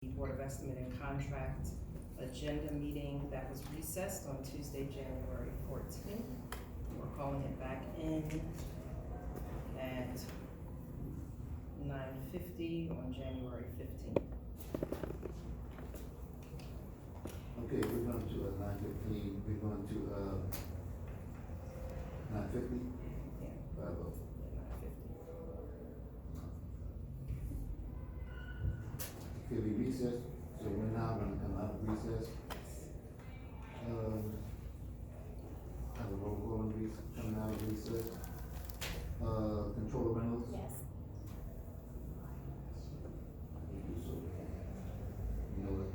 Board of Estimate and Contract agenda meeting that was recessed on Tuesday, January 14th. We're calling it back in at 9:50 on January 15th. Okay, we're going to 9:15, we're going to 9:50? Yeah, 5:00. 9:50. Okay, we recess, so we're now gonna come out of recess. Have a roll call on recess, coming out of recess. Controller Reynolds? Yes. You do so. You know what?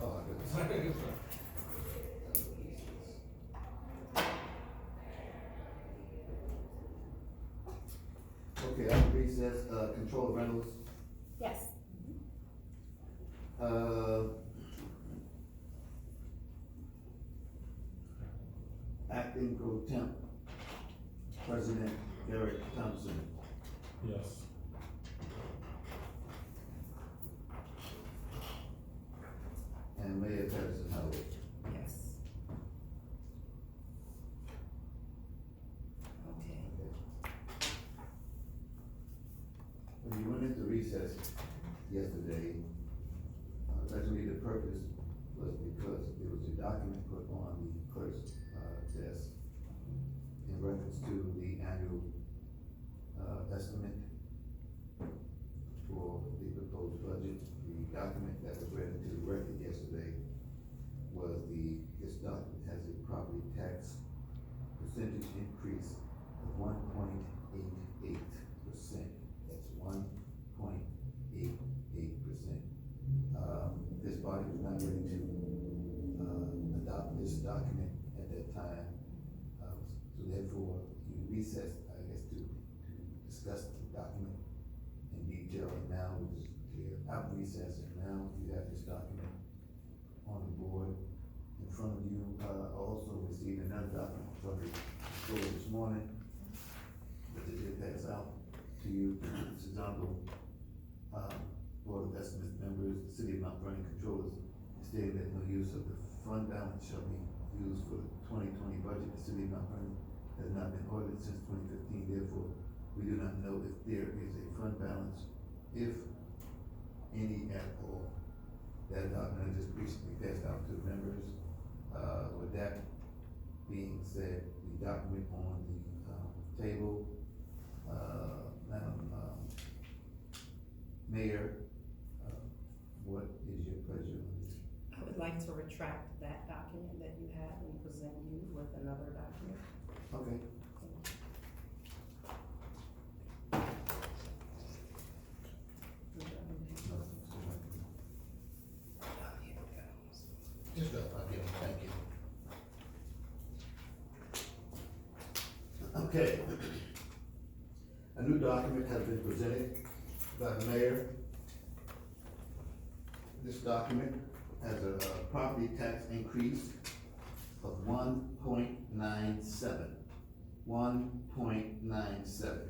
Oh, I got it. Okay, out of recess, Controller Reynolds, Yes. Acting Pro Temp President Derek Thompson. Yes. And Mayor Patterson Howard. Yes. Okay. When you went into recess yesterday, originally the purpose was because there was a document put on the clerk's desk in reference to the annual estimate for the proposed budget. The document that was read into the record yesterday was this document has a property tax percentage increase of 1.88%. That's 1.88%. This body was not ready to adopt this document at that time. So therefore, you recessed, I guess, to discuss the document in detail. And now we're out of recess, and now you have this document on the board in front of you. I also received another document from the store this morning, which I did pass out to you. This is on the Board of Estimates members, the City of Mount Vernon controllers, stating that no use of the fund balance shall be used for the 2020 budget. The City of Mount Vernon has not been audited since 2015, therefore, we do not know if there is a fund balance, if any at all. That document I just recently passed out to the members. With that being said, the document on the table, Madam Mayor, what is your pleasure on this? I would like to retract that document that you have and present you with another document. Okay. Just up, I'll give them, thank you. Okay. A new document has been presented by the mayor. This document has a property tax increase of 1.97. 1.97.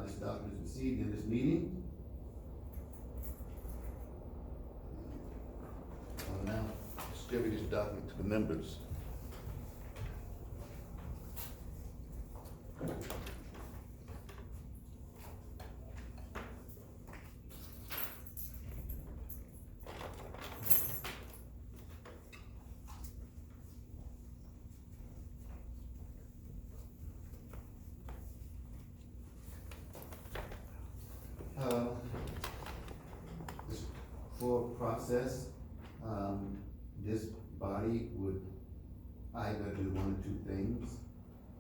This document is received in this meeting. I'll now distribute this document to the members. This full process, this body would either do one of two things.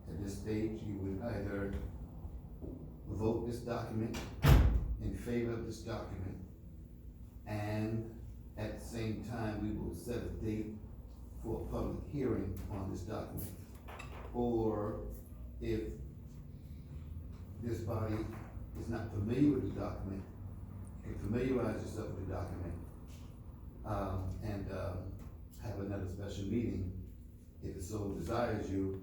At this stage, you would either vote this document in favor of this document, and at the same time, we will set a date for a public hearing on this document. Or if this body is not familiar with the document, you can familiarize yourself with the document, and have another special meeting if it so desires you,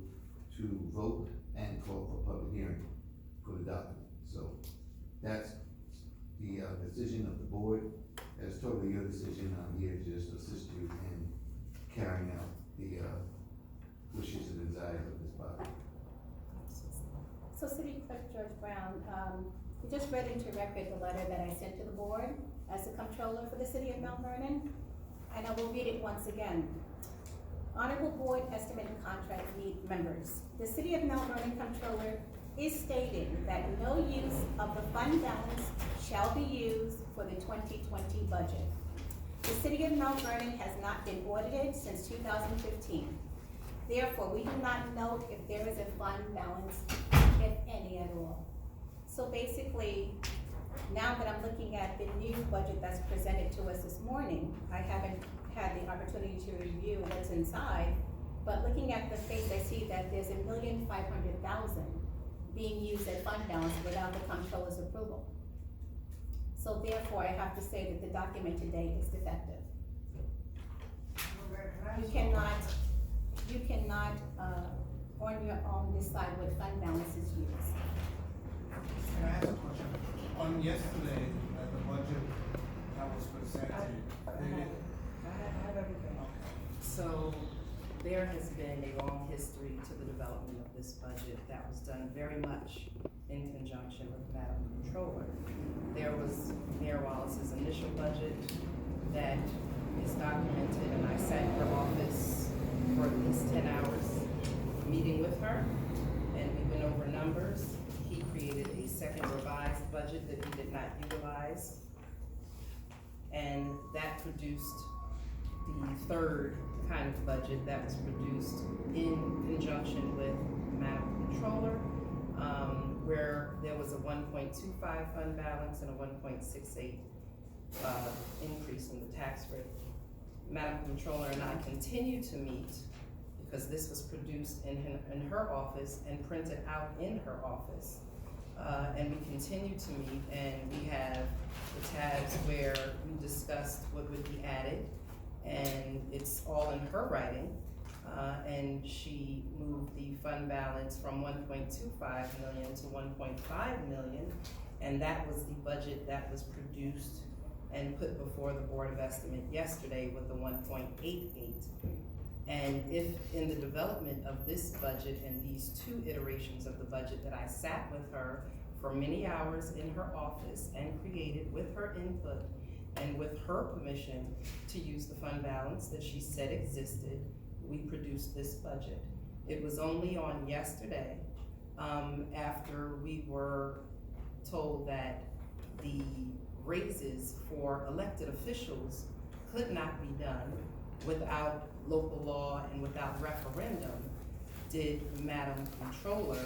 to vote and call for public hearing for the document. So that's the decision of the board. That's totally your decision. I'm here just to assist you in carrying out the wishes and desires of this body. So City Clerk George Brown, we just read into record the letter that I sent to the board as the comptroller for the city of Mount Vernon, and I will read it once again. Honorable Board Estimate and Contract members, the city of Mount Vernon comptroller is stating that no use of the fund balance shall be used for the 2020 budget. The city of Mount Vernon has not been audited since 2015. Therefore, we do not know if there is a fund balance, if any at all. So basically, now that I'm looking at the new budget that's presented to us this morning, I haven't had the opportunity to review what's inside, but looking at the face, I see that there's $1,500,000 being used as fund balance without the comptroller's approval. So therefore, I have to say that the document today is defective. You cannot on your own decide what fund balance is used. Can I ask a question? On yesterday, at the budget that was presented, I have everything. So there has been a long history to the development of this budget that was done very much in conjunction with Madam Controller. There was Mayor Wallace's initial budget that is documented, and I sat in her office for at least 10 hours meeting with her, and we went over numbers. He created a second revised budget that he did not utilize, and that produced the third kind of budget that was produced in conjunction with Madam Controller, where there was a 1.25 fund balance and a 1.68 increase in the tax rate. Madam Controller and I continue to meet because this was produced in her office and printed out in her office. And we continue to meet, and we have the tabs where we discussed what would be added, and it's all in her writing. And she moved the fund balance from 1.25 million to 1.5 million, and that was the budget that was produced and put before the Board of Estimate yesterday with the 1.88. And if in the development of this budget and these two iterations of the budget that I sat with her for many hours in her office and created with her input and with her permission to use the fund balance that she said existed, we produced this budget. It was only on yesterday, after we were told that the raises for elected officials could not be done without local law and without referendum, did Madam Controller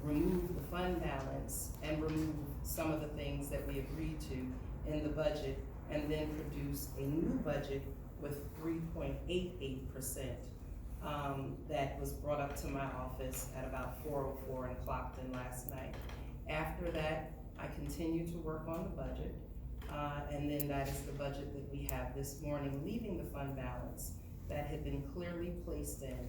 remove the fund balance and remove some of the things that we agreed to in the budget, and then produce a new budget with 3.88%. That was brought up to my office at about 4:04 and clocked in last night. After that, I continued to work on the budget, and then that is the budget that we have this morning, leaving the fund balance that had been clearly placed in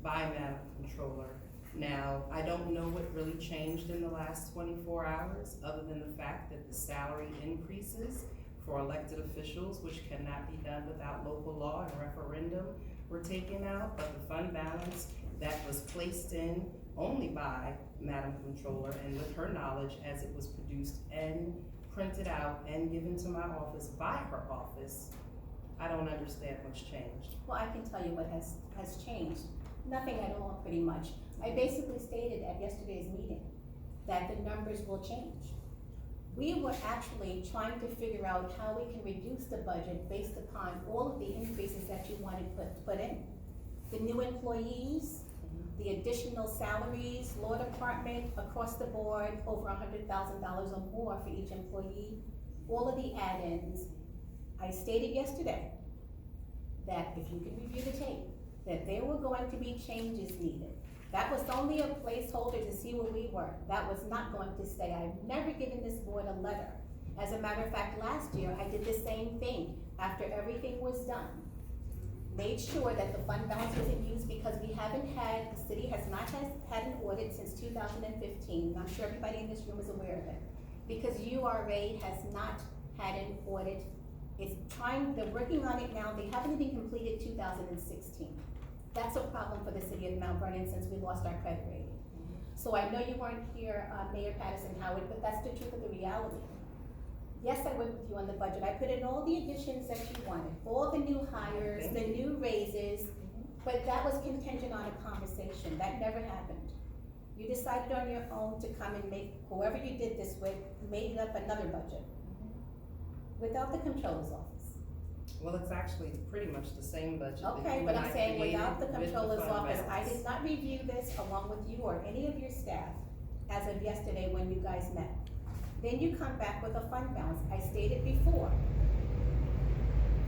by Madam Controller. Now, I don't know what really changed in the last 24 hours, other than the fact that the salary increases for elected officials, which cannot be done without local law and referendum, were taken out, but the fund balance that was placed in only by Madam Controller and with her knowledge as it was produced and printed out and given to my office by her office, I don't understand what's changed. Well, I can tell you what has changed. Nothing at all, pretty much. I basically stated at yesterday's meeting that the numbers will change. We were actually trying to figure out how we can reduce the budget based upon all of the increases that you wanted put in. The new employees, the additional salaries, law department, across the board, over $100,000 or more for each employee, all of the add-ins. I stated yesterday that if you can review the tape, that there were going to be changes needed. That was only a placeholder to see where we were. That was not going to stay. I've never given this board a letter. As a matter of fact, last year I did the same thing after everything was done. made sure that the fund balance wasn't used because we haven't had, the city has not had an audit since 2015. I'm sure everybody in this room is aware of it. Because URA has not had an audit. They're working on it now. They haven't even completed 2016. That's a problem for the city of Mount Vernon since we lost our credit rating. So I know you weren't here, Mayor Patterson Howard, but that's the truth of the reality. Yes, I worked with you on the budget. I put in all the additions that you wanted, all the new hires, the new raises, but that was contingent on a conversation. That never happened. You decided on your own to come and make, whoever you did this with, made up another budget without the controller's office. Well, it's actually pretty much the same budget that Okay, you but and I'm I saying created without the with controller's fund office, I balance. did not review this along with you or any of your staff as of yesterday when you guys met. Then you come back with a fund balance. I stated before,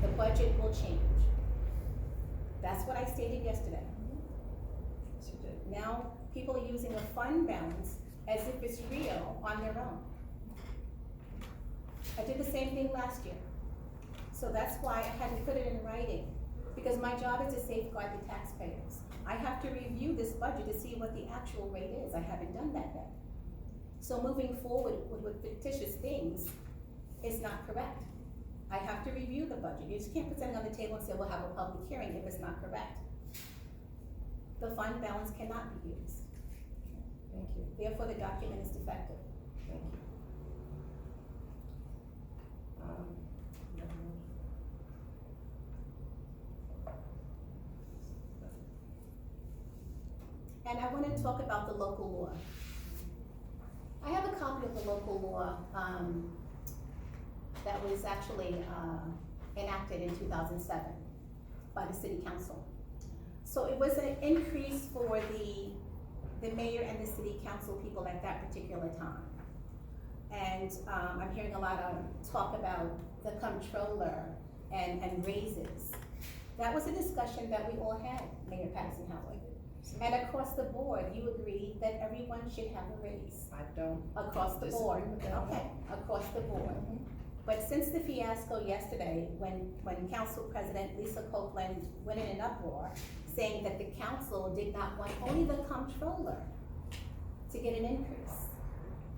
the budget will change. That's what I stated yesterday. Yes, you did. Now, people are using a fund balance as if it's real on their own. I did the same thing last year. So that's why I had to put it in writing, because my job is to safeguard the taxpayers. I have to review this budget to see what the actual rate is. I haven't done that yet. So moving forward with fictitious things is not correct. I have to review the budget. You just can't put something on the table and say, we'll have a public hearing if it's not correct. The fund balance cannot be used. Thank you, Therefore, the document is defective. thank you. And I want to talk about the local law. I have a copy of the local law that was actually enacted in 2007 by the city council. So it was an increase for the mayor and the city council people at that particular time. And I'm hearing a lot of talk about the comptroller and raises. That was a discussion that we all had, Mayor Patterson Howard. And across the board, you agreed that everyone should have a raise. I don't Across the board. disagree with that. Okay, across the board. But since the fiasco yesterday, when Council President Lisa Copeland went in an uproar, saying that the council did not want only the comptroller to get an increase.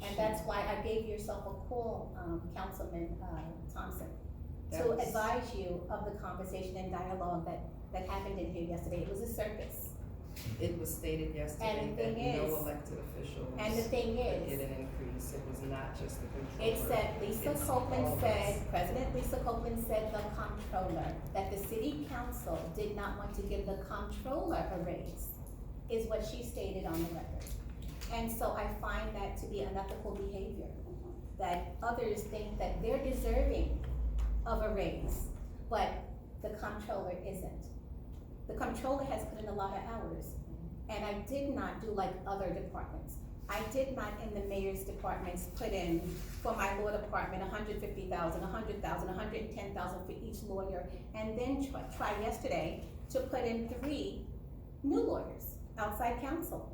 And that's why I gave yourself a call, Councilman Thompson, to advise you of the conversation and dialogue that happened in here yesterday. It was a circus. It was stated yesterday And the that thing no is- elected officials And the thing could is, get an increase. It was not just the controller. it said, Lisa It's Copeland all of said, us. President Lisa Copeland said the comptroller, that the city council did not want to give the comptroller a raise, is what she stated on the record. And so I find that to be unethical behavior, that others think that they're deserving of a raise, but the comptroller isn't. The comptroller has put in a lot of hours, and I did not do like other departments. I did not in the mayor's departments put in for my law department $150,000, $100,000, $110,000 for each lawyer, and then try yesterday to put in 3 new lawyers, outside counsel.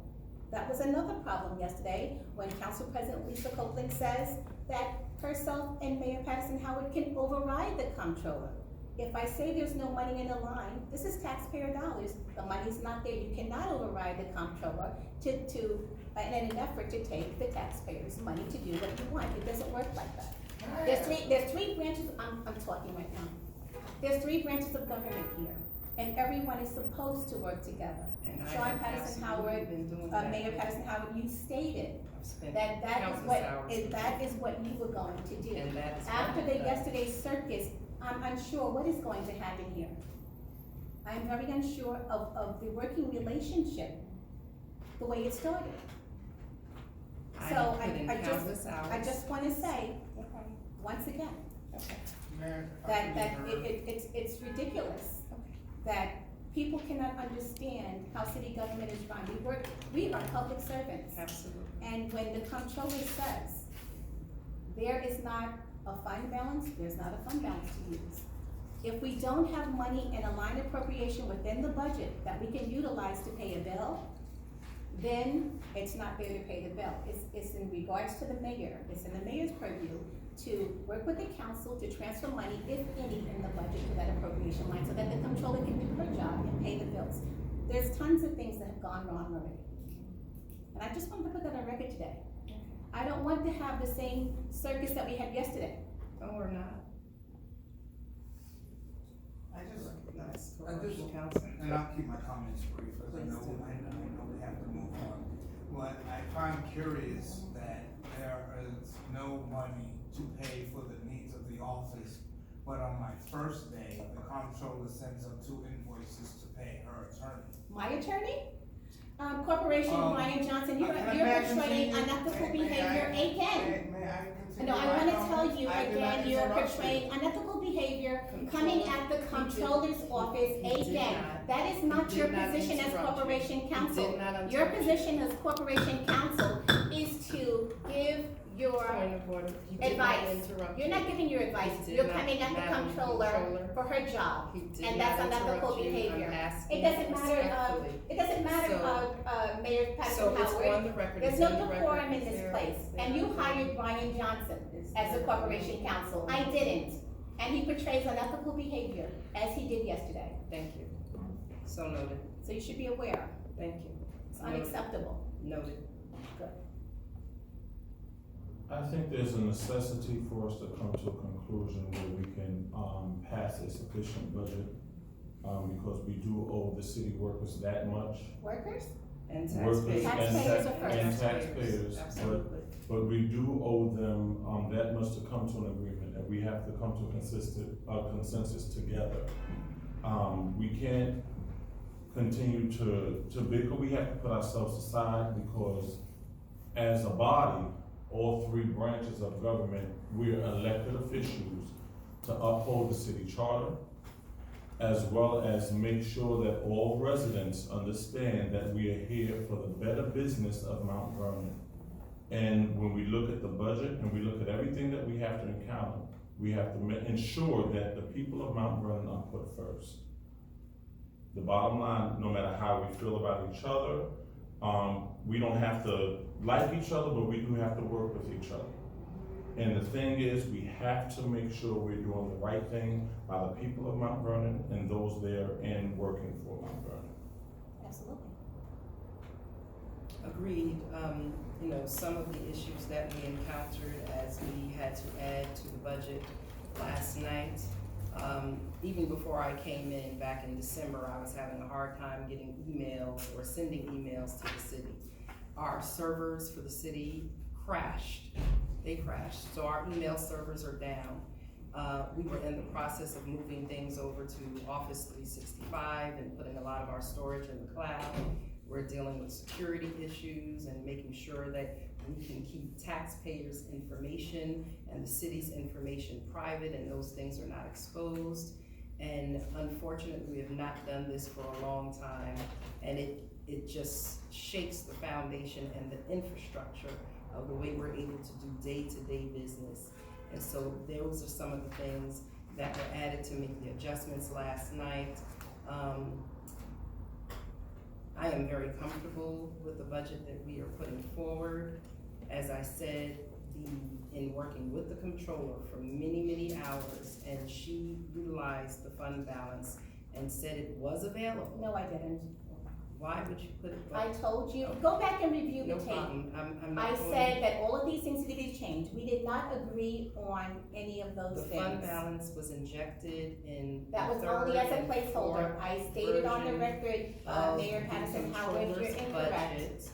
That was another problem yesterday when Council President Lisa Copeland says that herself and Mayor Patterson Howard can override the comptroller. If I say there's no money in the line, this is taxpayer dollars, the money's not there, you cannot override the comptroller in an effort to take the taxpayers' money to do what you want. It doesn't work like that. There's three branches, I'm talking right now. There's 3 branches of government here, and everyone is supposed to work together. And I Sean have Patterson absolutely Howard, been doing that. Mayor Patterson Howard, you stated I've spent that countless hours with that you. is what you were going to do. And that is what After I've the done. yesterday's circus, I'm unsure what is going to happen here. I'm very unsure of the working relationship, the way it started. I So have put in countless hours. I just wanna say, once again, Mayor, if I that can interrupt. it's ridiculous that people cannot understand how city government is run. We are public servants. Absolutely. And when the comptroller says there is not a fund balance, there's not a fund balance to use. If we don't have money in a line appropriation within the budget that we can utilize to pay a bill, then it's not there to pay the bill. It's in regards to the mayor, it's in the mayor's purview to work with the council to transfer money, if any, in the budget to that appropriation line, so that the controller can do her job and pay the bills. There's tons of things that have gone wrong already. And I just wanted to put that on record today. I don't want to have the same circus that we had yesterday. Oh, we're not. Nice, corporation counsel. And I'll keep my comments brief, because I know Please do. we have to move on. What I find curious that there is no money to pay for the needs of the office, but on my first day, the comptroller sends up 2 invoices to pay her attorney. My attorney? Corporation Brian Johnson, you're Can I portraying continue? unethical May behavior I again. continue? No, I my wanna comment? tell you I did not again, you're interrupt you. portraying unethical behavior coming at the comptroller's office He did again. not. That is not He your did not position as interrupt you. corporation He counsel. did not Your interrupt you. position as corporation counsel is to give your Point of order. He did not advice. interrupt You're you. not giving your advice, He did you're not, coming at the Madam comptroller Controller. for her job. He did And not that's unethical interrupt you. behavior. I'm asking It doesn't matter, respectfully. it doesn't matter, So- Mayor So Patterson it's Howard. on the record. There's It's no on the record. decorum in Is this there- place, is and there- you hired Brian Johnson as the there- corporation counsel. I didn't, and he portrays unethical behavior, as he did yesterday. Thank you. So noted. So you should be aware, Thank you. it's unacceptable. Noted. Good. I think there's a necessity for us to come to a conclusion where we can, pass a sufficient budget, because we do owe the city workers that much. Workers? And Workers taxpayers. Taxpayers are first. and taxpayers, Absolutely. but we do owe them, that much to come to an agreement, and we have to come to a consensus together. We can't continue to bicker, we have to put ourselves aside, because as a body, all 3 branches of government, we're elected officials to uphold the city charter, as well as make sure that all residents understand that we are here for the better business of Mount Vernon. And when we look at the budget and we look at everything that we have to encounter, we have to ensure that the people of Mount Vernon are put first. The bottom line, no matter how we feel about each other, we don't have to like each other, but we do have to work with each other. And the thing is, we have to make sure we're doing the right thing by the people of Mount Vernon and those there and working for Mount Vernon. Absolutely. Agreed. You know, some of the issues that we encountered as we had to add to the budget last night, even before I came in back in December, I was having a hard time getting emails or sending emails to the city. Our servers for the city crashed. They crashed, so our email servers are down. We were in the process of moving things over to Office 365 and putting a lot of our storage in the cloud. We're dealing with security issues and making sure that we can keep taxpayers' information and the city's information private and those things are not exposed. And unfortunately, we have not done this for a long time, and it just shakes the foundation and the infrastructure of the way we're able to do day-to-day business. And so those are some of the things that were added to make the adjustments last night. I am very comfortable with the budget that we are putting forward. As I said, in working with the controller for many, many hours, and she utilized the fund balance and said it was available. No, I didn't. Why would you put it? I told you, go back and review the No tape. problem. I'm not I going. said that all of these things needed to change. We did not agree on any of those The things. fund balance was injected in That the was third only as a and placeholder. fourth I stated on the version record, of Mayor Patterson the Howard, you're controller's incorrect. budget.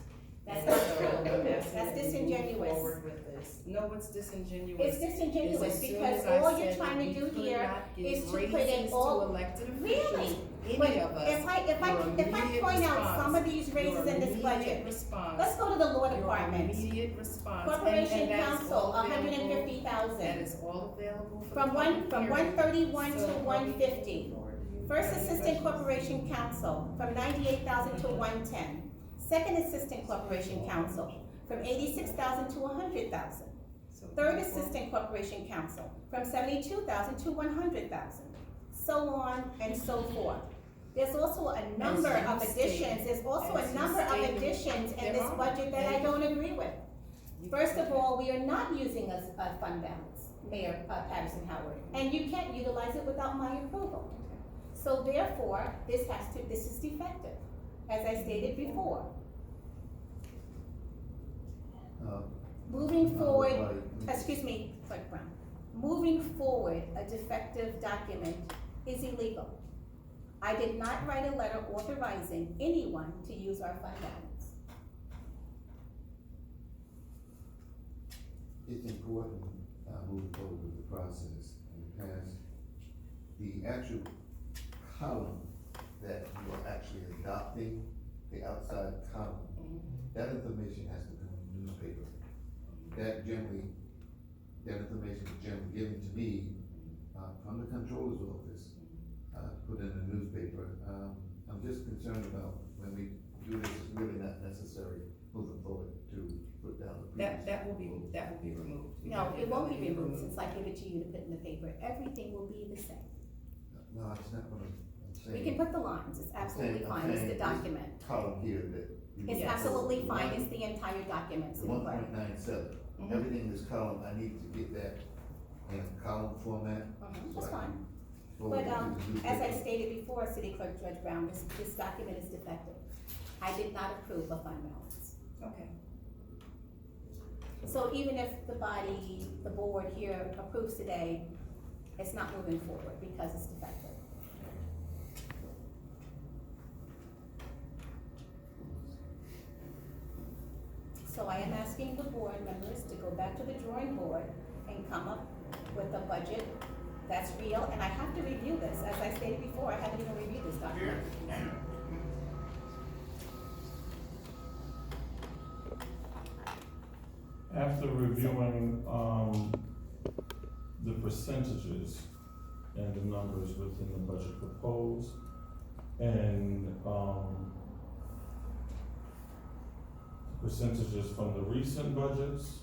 That's And not so true. I'm asking That's that we move disingenuous. forward with this. No, it's disingenuous. It's disingenuous Is as soon because as I all you're said trying that to we do could here not give is to put in raises all- to elected officials, Really? any But of us. if I your point out immediate some of these raises your in this immediate budget, response, let's go to the law your department. immediate response, Corporation and that is council, all available. That $150,000. is all available for From the one, public from hearing. 131 So to are we 150. moving forward? Do you First have any assistant questions? corporation counsel, from 98,000 to 110. Second assistant corporation counsel, from 86,000 to 100,000. So Third moving forward. assistant corporation counsel, from 72,000 to 100,000. So on and so forth. There's also a number As you of additions, stated- there's also as a you number of stated, additions in there this are. budget that I And don't agree with. You- First of all, we are not using a fund balance. Mayor Patterson Howard, and you can't utilize it without my approval. So therefore, this is defective, as I stated before. Moving forward, excuse me, Clerk Brown, moving forward a defective document is illegal. I did not write a letter authorizing anyone to use our fund balance. It's important, moving forward with the process, because the actual column that you are actually adopting, the outside column, that information has to come in the newspaper. That information is generally given to me, from the controller's office, put in the newspaper. I'm just concerned about when we do this, it's really not necessary moving forward to put down the previous. That will be removed. No, it won't be removed since I give it to you to put in the paper. Everything will be the same. No, it's not what I'm saying. We can put the lines, it's absolutely I'm fine, it's the saying this document. column here that. It's Yes. absolutely fine, it's the entire document, The City one Clerk. point 97, Mhm. everything in this column, I need to get that in column format. That's so I fine. can forward But, it to the as I newspaper. stated before, City Clerk Judge Brown, this document is defective. I did not approve a fund balance. Okay, So even if the board here approves today, it's not moving forward because it's defective. So I am asking the board members to go back to the drawing board and come up with a budget that's real, and I have to review this, as I stated before, I haven't even reviewed this document. After reviewing, the percentages and the numbers within the budget proposed, and, percentages from the recent budgets,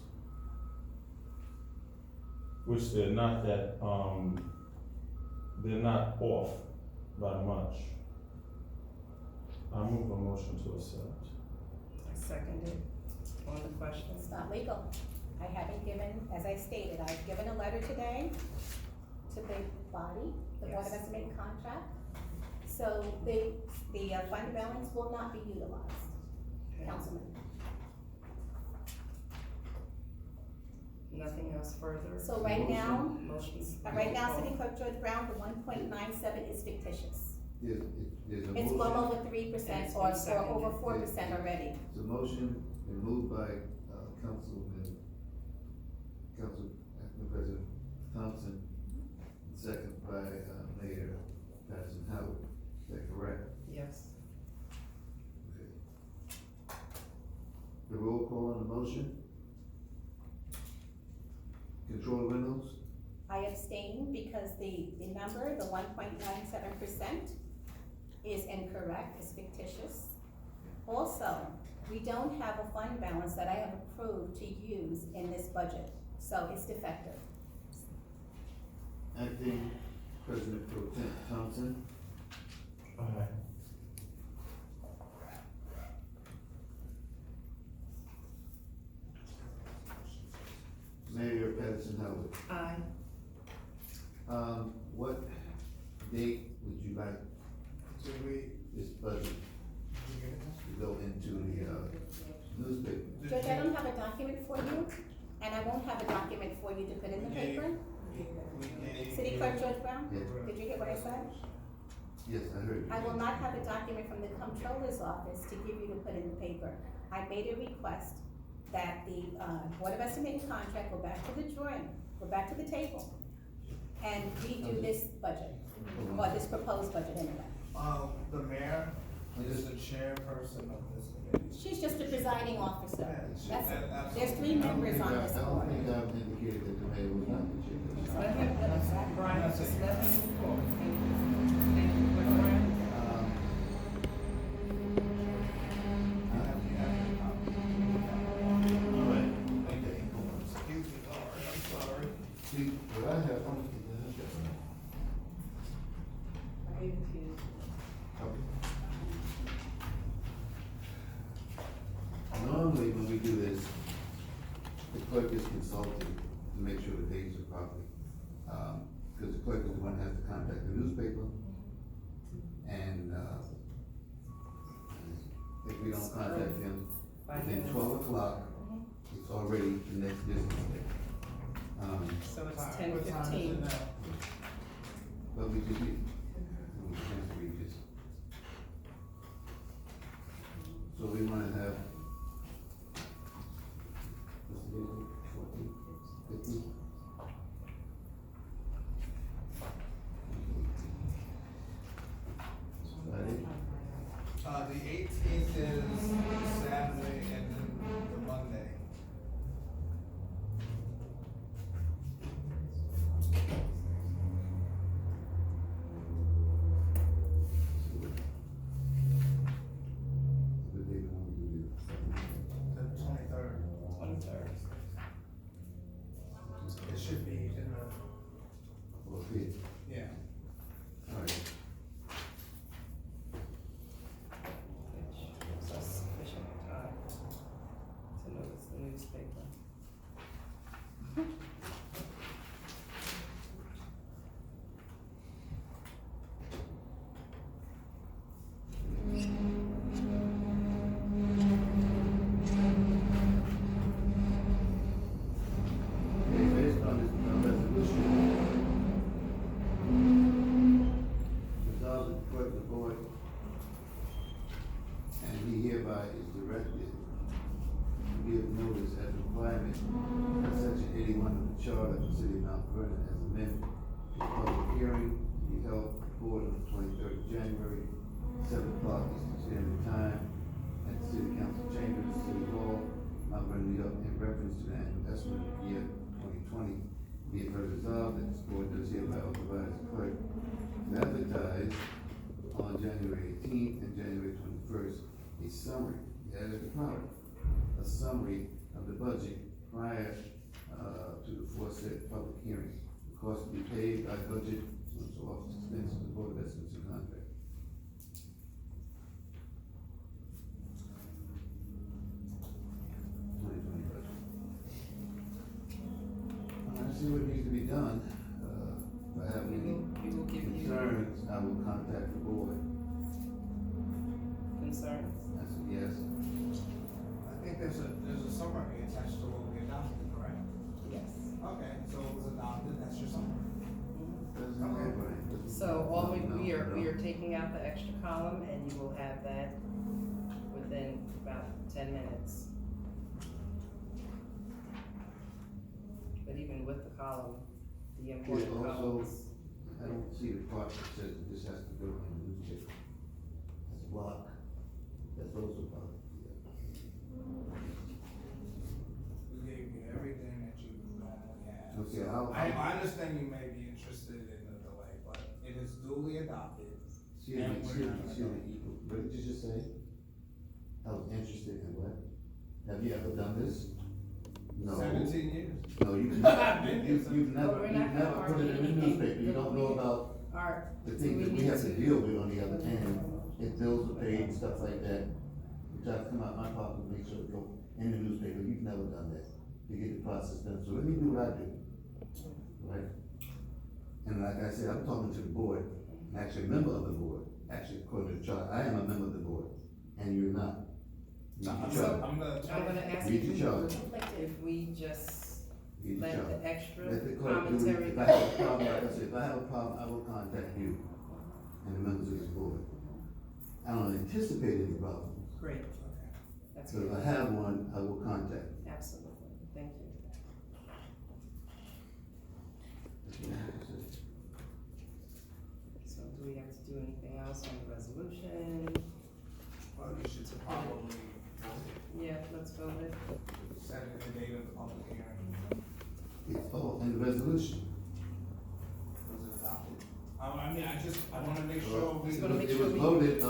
which they're not that, they're not off by much. I move a motion to accept. I second it. On the question. It's not legal. I haven't given, as I stated, I've given a letter today to the body, the Board of Yes. Estimating Contract. So the fund balance will not be utilized, Councilman. Nothing else further? So right now, Motions. City Clerk Judge Brown, the 1.97 is fictitious. There's a It's well motion, over 3% It's or been seconded. over 4% already. it's a motion, been moved by, Council President Thompson, and second by, Mayor Patterson Howard, is that correct? Yes. Okay. The roll call on the motion? Controller Reynolds? I abstain because the number, the 1.97% is incorrect, is fictitious. Also, we don't have a fund balance that I have approved to use in this budget, so it's defective. Acting President Pro Tem Thompson? Aye. Mayor Patterson Howard? Aye. What date would you like this budget to go into the, newspaper? Judge, I don't have a document for you, and I won't have a document for you to put in the paper. City Clerk Judge Brown, Yes. did you hear what I said? Yes, I heard you. I will not have a document from the Comptroller's Office to give you to put in the paper. I made a request that the, Board of Estimating Contract go back to the drawing, go back to the table, and redo this budget, or this proposed budget anyway. The mayor is the chairperson of this committee. She's just a presiding officer, that's it. Absolutely. There's 3 members on this I don't board. think I've indicated that the mayor was not the chairperson. Let him, Brian, just let him move forward. Thank you, Brian. All right, okay, Excuse me, Lord, I'm sorry. see, what I have, I don't think I have that. I gave it to you. Normally, when we do this, the clerk is consulted to make sure the dates are properly. Cause the clerk is the one that has to contact the newspaper, and, if we don't contact them within 12 o'clock, it's already the next business day. So it's What 10:15. time is it now? But we could be, we can't read this. So we wanna have, what's the date, 14, 15? Friday? The 18th is Saturday and then the Monday. The day we wanna do The 23rd. 23rd. It should be in the, Okay, yeah. alright. Which gives us sufficient time to notice the newspaper. Okay, based on this resolution, resolved that the clerk of the board, and he hereby is directed to give notice as requirement of section 81 of the charter of the city of Mount Vernon as amended. A public hearing to be held at the board on the 23rd of January, 7 o'clock Eastern Standard Time, at the City Council Chambers, City Hall, Mount Vernon, New York, in reference to the annual estimate of the year 2020. Be it further resolved that this board does hereby authorize the clerk to advertise on January 18th and January 21st a summary, that is the power, a summary of the budget prior to the foresaid public hearing. The cost to be paid by budget, so office expense of the Board of Estimates and Contract. See what needs to be done. If I have any We will give you concerns, I will contact the board. concerns. I said, yes. I think there's a summary attached to what we adopted, correct? Yes. Okay, so it was adopted, that's your summary. Doesn't matter, Brian. Doesn't- So all we no, are, no. we are taking out the extra column and you will have that within about 10 minutes. But even with the column, the important also- columns. I don't see the part that says that this has to go in the newspaper. That's a block. That's also part. We gave you everything that you normally have. Okay, So I understand you may be interested in the delay, but it is duly adopted. Excuse me, what did you just say? I was interested in what? Have you ever done this? No. 17 years. No, you've I've been here never, you've never, We're you've not gonna never put it in the argue newspaper, you anything. don't know about Art. the things that we have to deal with on the other end, if bills are paid and stuff like that, which I've come out my pocket to make sure it go in the newspaper, you've never done that, to get the process done, so let me do what I do, right? And like I said, I'm talking to the board, I'm actually a member of the board, actually according to the charter, I am a member of the board, and you're not. Read I'm the charter, I'm gonna ask Read the you charter. if we just read the let charter. the extra Let the clerk do it, commentary. if I have a problem, like I said, if I have a problem, I will contact you and the members of this board. I don't anticipate any problems, Great, that's so if good, I have one, I will contact you. absolutely, thank you. So do we have to do anything else on the resolution? Well, you should probably Yeah, let's vote it. set the date of the public hearing. Oh, and the resolution. Was it adopted? I mean, I wanna make sure we. Just wanna make It sure was we- voted,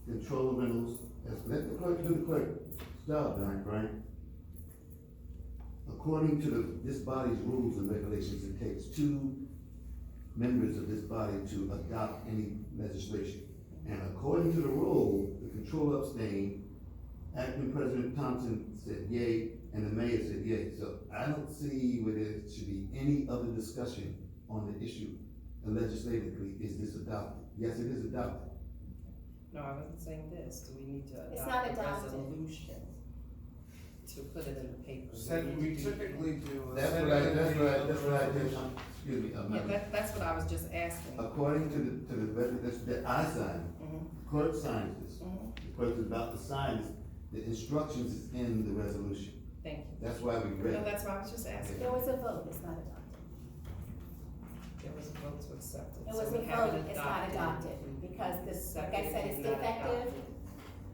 control rentals, let the clerk do the clerk's job, Brian. According to this body's rules and regulations, it takes 2 members of this body to adopt any legislation. And according to the rule, the controller abstained, Acting President Thompson said yay, and the mayor said yay, so I don't see where there should be any other discussion on the issue legislatively, is this adopted? Yes, it is adopted. No, I wasn't saying this, do we need to It's not adopt a adopted. resolution to put it in the paper? Said we typically do. That's what I did, excuse me, Yeah, that's what I was just asking. according to the resolution that I signed, Mhm, clerk signs this, mhm. the clerk is about to sign this, the instructions is in the resolution, Thank you. that's why we read No, it. that's why I was just asking. There was a vote, it's not adopted. There was a vote to accept it. It so was we a haven't vote, it's not adopted, because this, like I said, it's defective,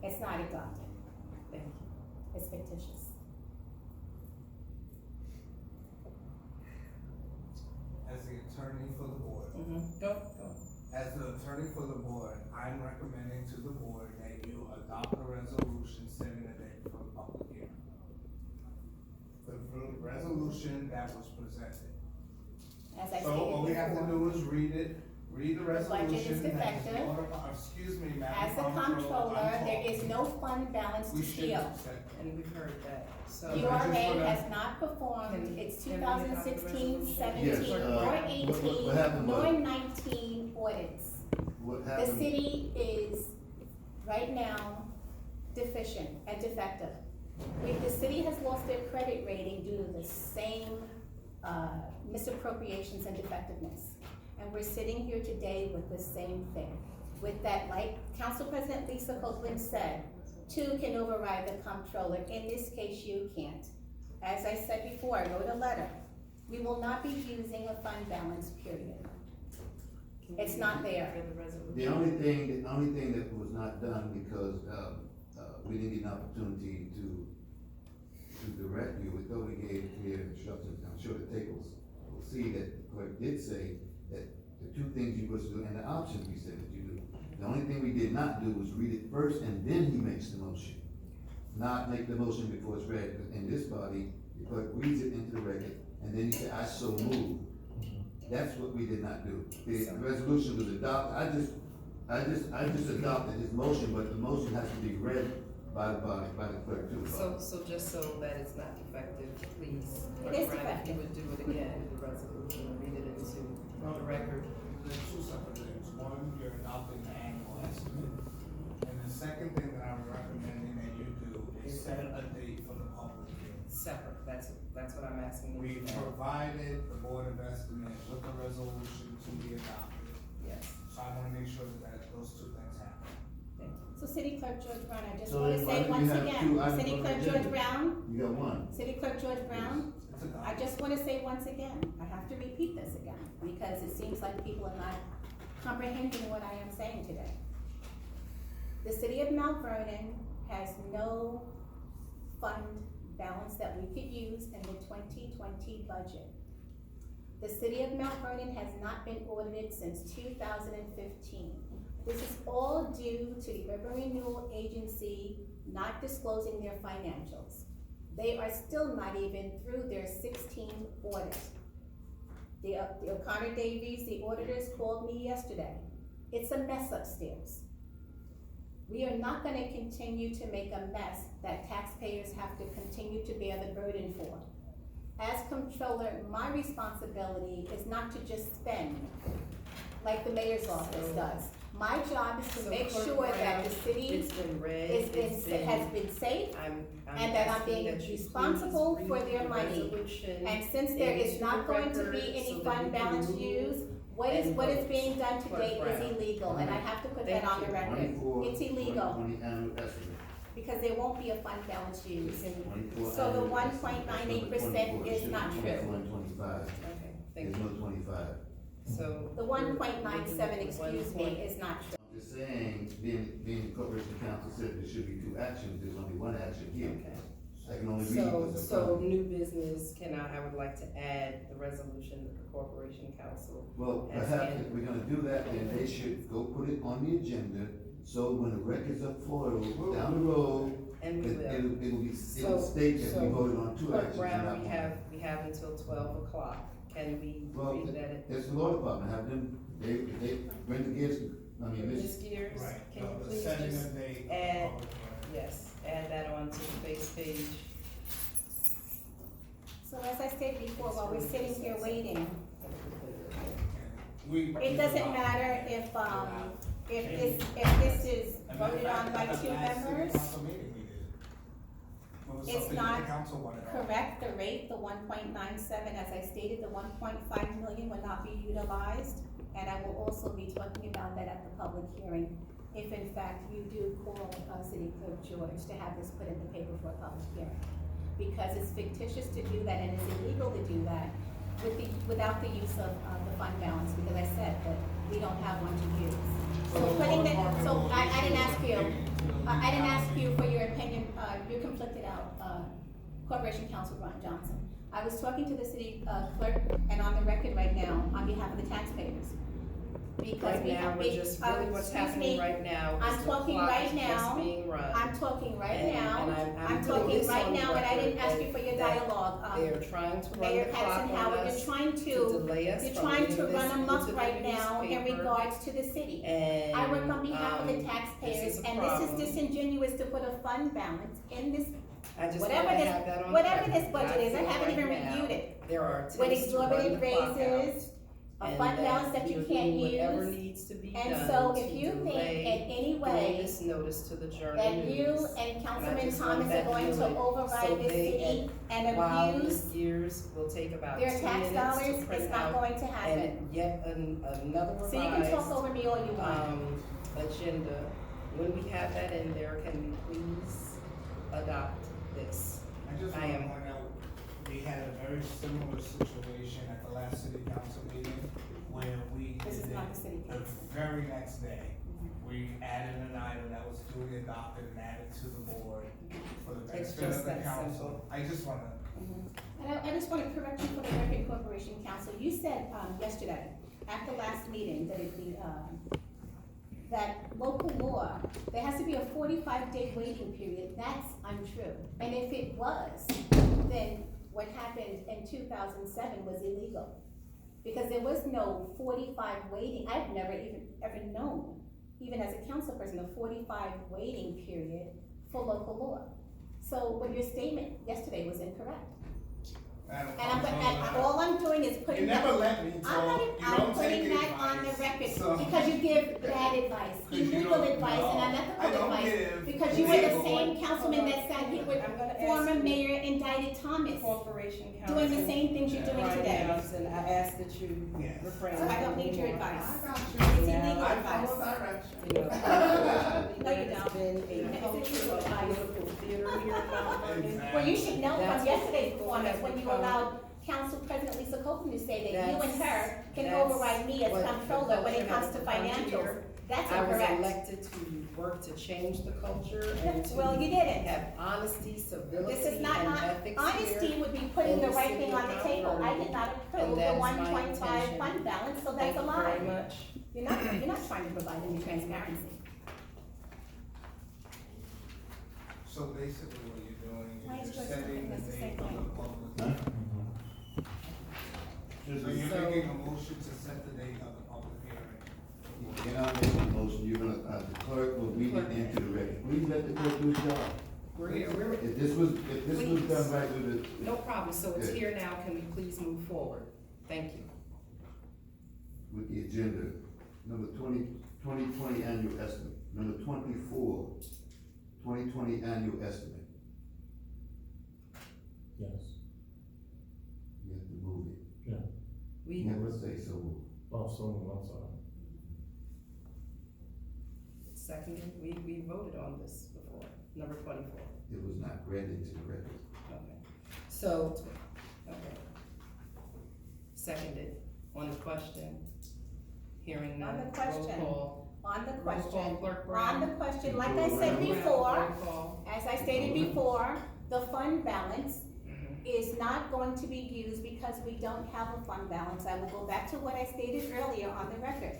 it's not adopted, Thank you. it's fictitious. As the attorney for the board, Go. as the attorney for the board, I'm recommending to the board that you adopt a resolution setting a date for the public hearing. The resolution that was presented. As I So all we have to stated do is read it, read the budget is resolution. defective. Excuse me, before, Madam as the Comptroller, comptroller, I'm there talking. is no fund balance to We should shield. accept it. And we've heard that, so. You URA I just wanna- has not performed its Can we adopt the 2016, resolution? 17, Yes, or what 18, happened was- nor 19 audits. What The happened? city is, right now, deficient and defective. The city has lost their credit rating due to the same, misappropriations and defectiveness. And we're sitting here today with the same thing. With that, like Council President Lisa Copeland said, two can override the comptroller, in this case, you can't. As I said before, I wrote a letter, we will not be using a fund balance, period. Can It's you not there. read the resolution? The only thing that was not done because, we didn't get an opportunity to direct you, though we gave clear instructions, I'm sure the tables will see that the clerk did say that the two things you was to do, and the options we said that you do. The only thing we did not do was read it first and then he makes the motion. Not make the motion before it's read, but in this body, the clerk reads it into the record, and then he said, I so move. That's what we did not do. The resolution was adopted, I just adopted his motion, but the motion has to be read by the body, by the clerk too. So just so that it's not defective, please, It is Clerk Brown, if you defective. would do it again, the resolution, and read it into the record. There's two separate things. One, you're adopting the annual estimate. And the second thing that I'm recommending that you do is set a date for the public hearing. Separate, that's what I'm asking We you to do. provided the Board of Estimate with a resolution to be adopted. Yes, So I wanna make sure that those two things happen. thank you. So City Clerk George Brown, I just So wanna then why say do we once have again, two items City on the Clerk agenda? George Brown, You got one. City Clerk George Brown, It's I adopted. just wanna say once again, I have to repeat this again, because it seems like people are not comprehending what I am saying today. The city of Mount Vernon has no fund balance that we could use in the 2020 budget. The city of Mount Vernon has not been audited since 2015. This is all due to the Urban Renewal Agency not disclosing their financials. They are still not even through their 16th audit. The O'Connor Davies, the auditors, called me yesterday. It's a mess upstairs. We are not gonna continue to make a mess that taxpayers have to continue to bear the burden for. As comptroller, my responsibility is not to just spend like the mayor's office does. My job is to So make Clerk sure that Brown, the city It's been read, has been safe, and that I'm being responsible for their money. and since there is not going to be any fund balance used, what is being done today is illegal, and I have to put that on the record. It's illegal, 2020 annual estimate. because there won't be a fund balance used. 24 So the annual estimate. 1.98% It is should not be true. 24 and 25. Okay, thank There's you. no 25. So. The 1.97, excuse me, is not true. I'm just saying, being the corporation council said there should be two actions, there's only one action here. Okay. I can only read what's in So front of me. new business, I would like to add the resolution that the corporation council. Well, as perhaps in- if we're gonna do that, then they should go put it on the agenda, so when the records are foiled down the road, And we will. it'll So- state that we so, voted on two Clerk actions and not Brown, one. we have until 12 o'clock. Can we Well, read that? it's the law department, have them, they, Brenda Gibbs, Ms. Gears, Right, can you the please setting just a date of add public hearing. yes, add that on to the base page. So as I stated before, while we're sitting here waiting, We. it doesn't matter if this is voted on by two members. It's not correct, the rate, the 1.97, as I stated, the 1.5 million will not be utilized. And I will also be talking about that at the public hearing, if in fact you do call, City Clerk George to have this put in the paper for a public hearing. Because it's fictitious to do that and it's illegal to do that without the use of, the fund balance, because I said that we don't have one to use. So putting that, so I didn't ask you, I didn't ask you for your opinion, you conflicted out, Corporation Counsel Ron Johnson. I was talking to the city clerk and on the record right now, on behalf of the taxpayers. Because Right we now, have, we're just, really what's excuse happening me, right now I'm is the talking clock right is just now. being run. I'm talking right And- now, and I'm I'm putting talking this right on the now, and I didn't record ask you for your that dialogue. They're trying to run Mayor the clock Patterson on Howard, us you're trying to to, delay us you're from trying to getting run this amok into the right now in newspaper. regards to the city. And, I work on behalf of the this taxpayers, is a and this is problem. disingenuous to put a fund balance in this, I just whatever wanted to this, have that on whatever record. this budget is, I feel haven't even right now reviewed it. There are With attempts to run exorbitant the clock raises, out, a and fund balance that you we're can't doing whatever use. needs to be And done so to if you think delay in any giving way this notice to the Journal that you News. and I Councilman just want Thomas are that going to dealing so override this they- city and While abuse this years will take about 2 their tax minutes dollars, to it's print not out, going to happen. and yet another So you can talk revised, over me all you want. agenda. When we have that in there, can we please adopt this? I just I want to am- point out, we had a very similar situation at the last city council meeting where we This is did not it the city the council. very next day. We added an item that was duly adopted and added to the board for the It's benefit just of the that council. simple. I just wanna, And I just want to correct you for the record, Corporation Council, you said, yesterday, at the last meeting, that that local law, there has to be a 45-day waiting period, that's untrue. And if it was, then what happened in 2007 was illegal. Because there was no 45 waiting, I've never ever known, even as a council person, a 45 waiting period for local law. So what your statement yesterday was incorrect. Madam And Councilwoman, all I'm doing is you putting never that, let me talk, you I'm don't take putting that on the advice, record, so. because you give bad advice, 'Cause you illegal don't- advice, and no, unethical I don't advice. give Because you were the legal- same councilman that sat here with I'm gonna ask former you- mayor indicted Thomas, Corporation Council. doing the same things you're doing Right today. now, and I ask that you Yes. refrain. So I don't from need your more. advice. I got It's you. illegal I advice. follow direction. You know, No, you there's don't. been a It's culture illegal of advice. political theater here in Mount Vernon. Exactly. Well, you should know That's from yesterday's what performance, when you become- allowed Council President Lisa Copeland to say that you and her can That's override me as what comptroller when it the comes to culture has become financials. here. That's I was incorrect. elected to work to change the culture and to Well, you didn't. have honesty, civility, This is and not, ethics honesty here. would be putting the in the right city thing of on the Mount table. I Vernon. did not And approve the that is my 1.5 intention. fund balance, so Thank that's a you lie. very much. You're not trying to provide any transparency. So basically what you're doing Why is is you're George setting Floyd the the same date of thing? the public. Huh? So you're So- making a motion to set the date of the public hearing. You're not making a motion, you're gonna, the clerk will read it into the record. Please let the clerk do his job. We're, If this was done right with it. no problem, so it's Yeah. here now, can we please move forward? Thank you. With the agenda, number 2020 annual estimate, number 24, 2020 annual estimate. Yes, You have to move it. We, You never say so moved. oh, so, I'm sorry. seconded, we voted on this before, number 24. It was not read into the record. Okay, so, okay. Seconded, on the question, hearing none. On the question. Roll call. On the Roll question, call, Clerk on Brown. the question, like I Roll said call. before, Roll call. as I stated before, the fund balance Mhm. is not going to be used because we don't have a fund balance. I will go back to what I stated earlier on the record,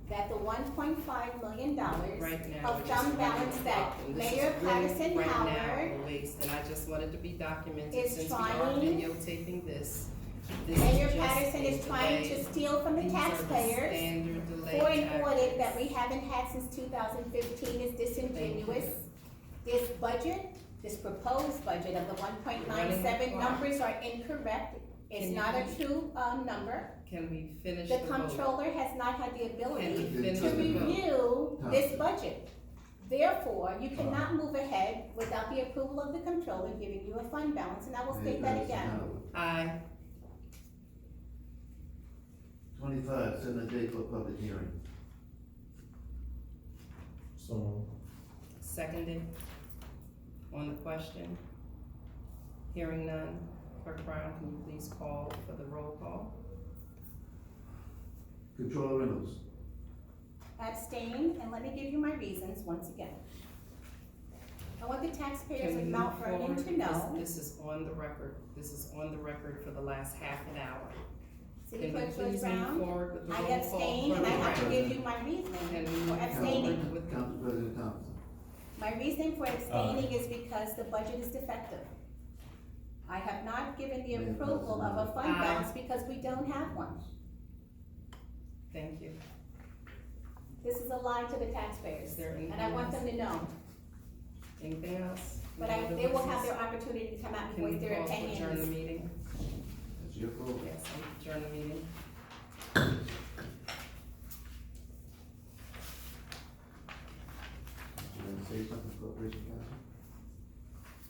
that the $1.5 million Right now, of we're just fund running balance the that clock, and this is Mayor really Patterson right now Howard a waste, and I just wanted to be documented, is since we are trying- videotaping this. This Mayor just Patterson a is trying delay. to steal from the These are taxpayers standard delay for an audit tactics. that we haven't had since 2015 is disingenuous. This budget, this proposed budget of the 1.97 numbers are incorrect. It's Can you not a please- true, number. Can we finish The the vote? comptroller has not had the Can ability we finish to the vote? review this budget. Therefore, you cannot move ahead without the approval of the comptroller giving you a fund balance, and I will state that again. Aye. 25, setting a date for public hearing. So, Seconded. On the question? Hearing none. Clerk Brown, can you please call for the roll call? Controller Reynolds, Abstain, and let me give you my reasons once again. I want the taxpayers Can we of move Mount Vernon forward? to know, This is on the record. This is on the record for the last half an hour. City Can we Clerk George please move Brown, forward with the I roll call? abstain, and I have to Clerk give you my reasoning Can we for move abstaining. forward with the, Council President Thompson. My reasoning for abstaining is because the budget is defective. I have not given the Madam approval of a fund Aye. balance because we don't have one. thank you. This is a lie to the taxpayers, Is there and I want them to know. Anything else? But No other they will have business? their opportunity to come out and Can we voice their call to adjourn the opinions. meeting? That's your call. Yes, adjourn the meeting. You want to say something, Corporation Council?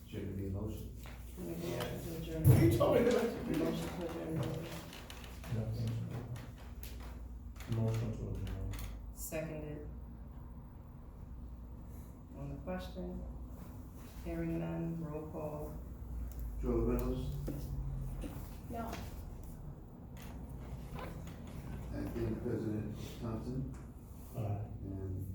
Should there be a motion? Can we go to adjourn the meeting? Motion to adjourn the meeting. motion to adjourn. Seconded. On the question? Hearing none, roll call. Controller Reynolds, No, Acting President Thompson, Aye. and